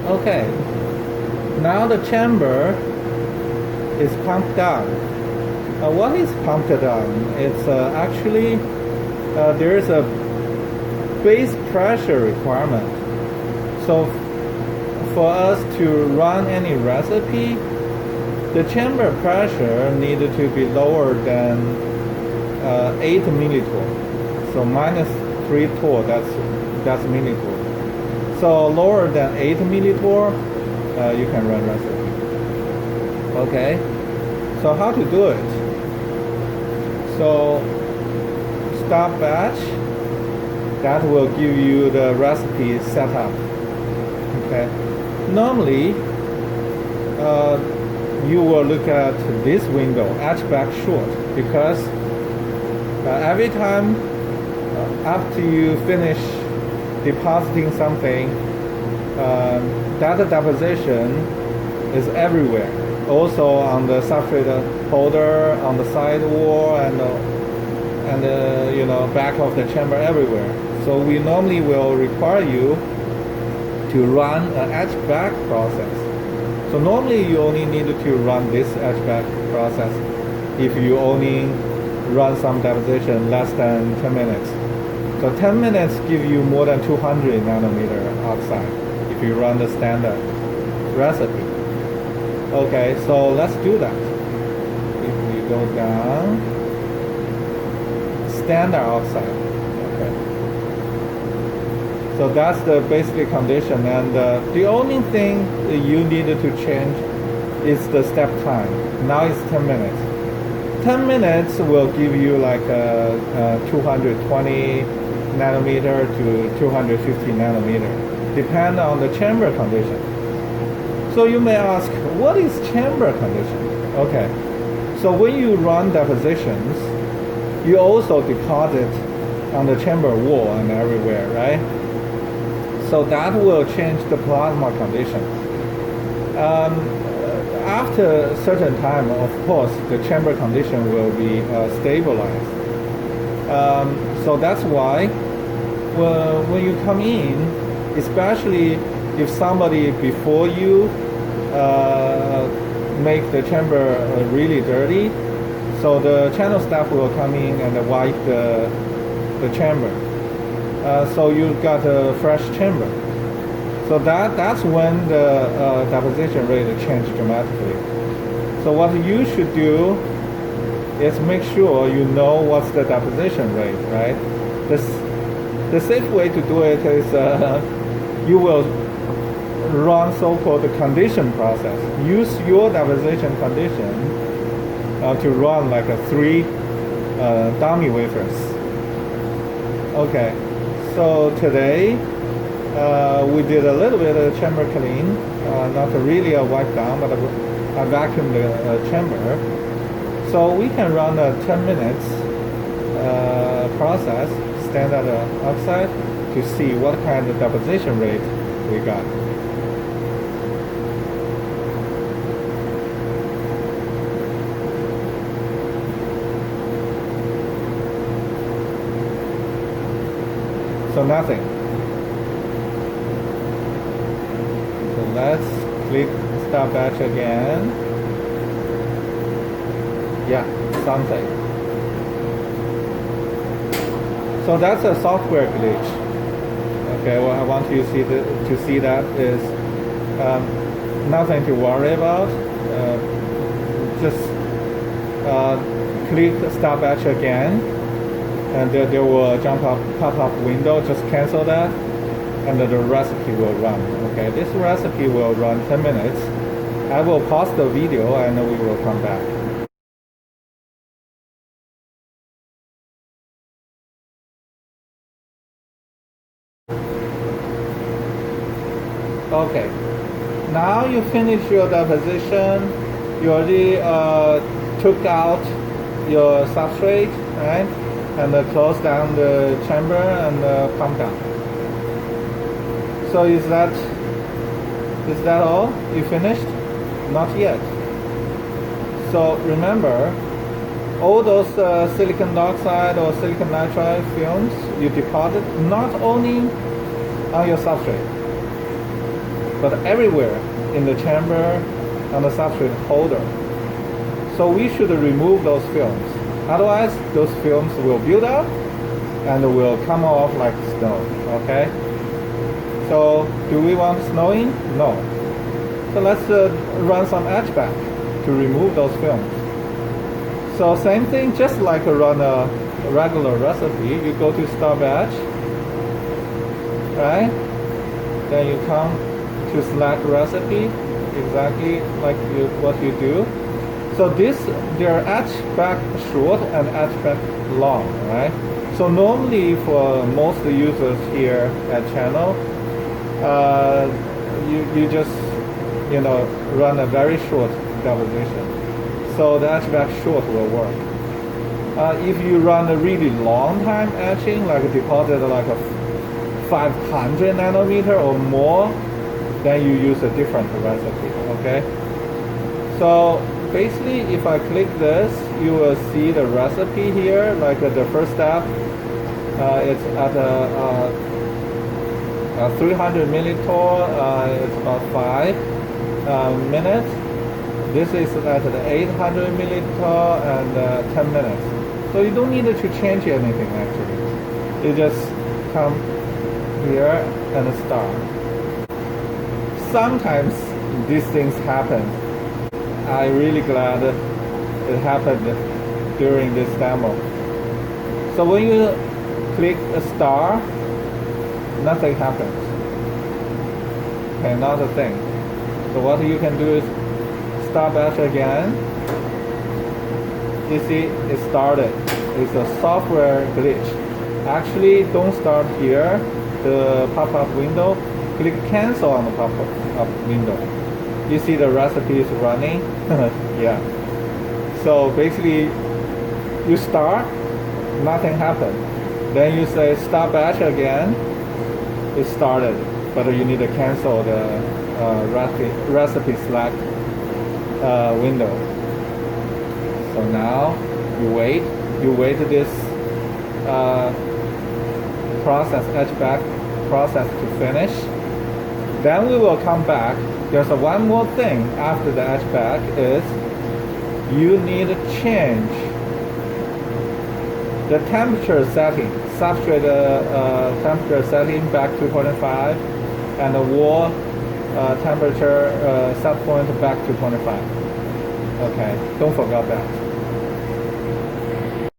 Okay, now the chamber is pumped down. What is pumped down? It's actually there is a base pressure requirement. So for us to run any recipe, the chamber pressure needed to be lower than 8 millitorr. So minus 3 torr, that's millitorr. So lower than 8 millitorr, you can run recipe. Okay, so how to do it? So stop batch, that will give you the recipe setup. Okay, normally you will look at this window, etch back short, because every time after you finish depositing something, data deposition is everywhere. Also on the substrate holder, on the sidewall, and back of the chamber, everywhere. So we normally will require you to run an etch back process. So normally you only need to run this etch back process if you only run some deposition less than 10 minutes. So 10 minutes give you more than 200 nanometer oxide if you run the standard recipe. Okay, so let's do that. If we go down, standard oxide. Okay. So that's the basic condition, and the only thing you needed to change is the step time. Now it's 10 minutes. 10 minutes will give you like a 220 nanometer to 250 nanometer, depend on the chamber condition. So you may ask, what is chamber condition? Okay, so when you run depositions, you also deposit on the chamber wall and everywhere, right? So that will change the plasma condition. After a certain time, of course, the chamber condition will be stabilized. So that's why when you come in, especially if somebody before you make the chamber really dirty, so the channel staff will come in and wipe the chamber. So you got a fresh chamber. So that's when the deposition rate changes dramatically. So what you should do is make sure you know what's the deposition rate, right? The safe way to do it is you will run so-called condition process. Use your deposition condition to run like a 3 dummy wafers. Okay, so today we did a little bit of chamber clean, not really a wipe down, but I vacuumed the chamber. So we can run a 10 minutes process, standard oxide, to see what kind of deposition rate we got. So nothing. So let's click start batch again. Yeah, something. So that's a software glitch. Okay, what I want you to see that is nothing to worry about. Just click start batch again, and there will pop-up window. Just cancel that, and the recipe will run. Okay, this recipe will run 10 minutes. I will pause the video and we will come back. Okay, now you finish your deposition. You already took out your substrate, right? And close down the chamber and pump down. So is that all? You finished? Not yet. So remember, all those silicon dioxide or silicon nitride films you deposit not only on your substrate. but everywhere in the chamber on the substrate holder. So we should remove those films. Otherwise, those films will build up and will come off like snow, okay? So do we want snowing? No. So let's run some etch back to remove those films. So same thing, just like run a regular recipe, you go to start batch, right? Then you come to select recipe, exactly like what you do. So they're etch back short and etch back long, right? So normally for most users here at channel, you just run a very short deposition. So the etch back short will work. If you run a really long time etching, like a deposit like a 500 nanometer or more, then you use a different recipe, okay? So basically, if I click this, you will see the recipe here, like the first step, it's at a 300 millitorr, it's about 5 minutes. This is at the 800 millitorr and 10 minutes. So you don't need to change anything actually. You just come here and start. Sometimes these things happen. I'm really glad it happened during this demo. So when you click a star, nothing happens. Okay, not a thing. So what you can do is start batch again. You see, it started. It's a software glitch. Actually, don't start here, the pop-up window. Click cancel on the pop-up window. You see the recipe is running. Yeah. So basically, you start, nothing happened. Then you say start batch again. It started, but you need to cancel the recipe select window. So now you wait this process, etch back process to finish. Then we will come back. There's one more thing after the etch back is you need to change the temperature setting, substrate temperature setting back to 2.5 and the wall temperature set point back to 25. Okay, don't forget that.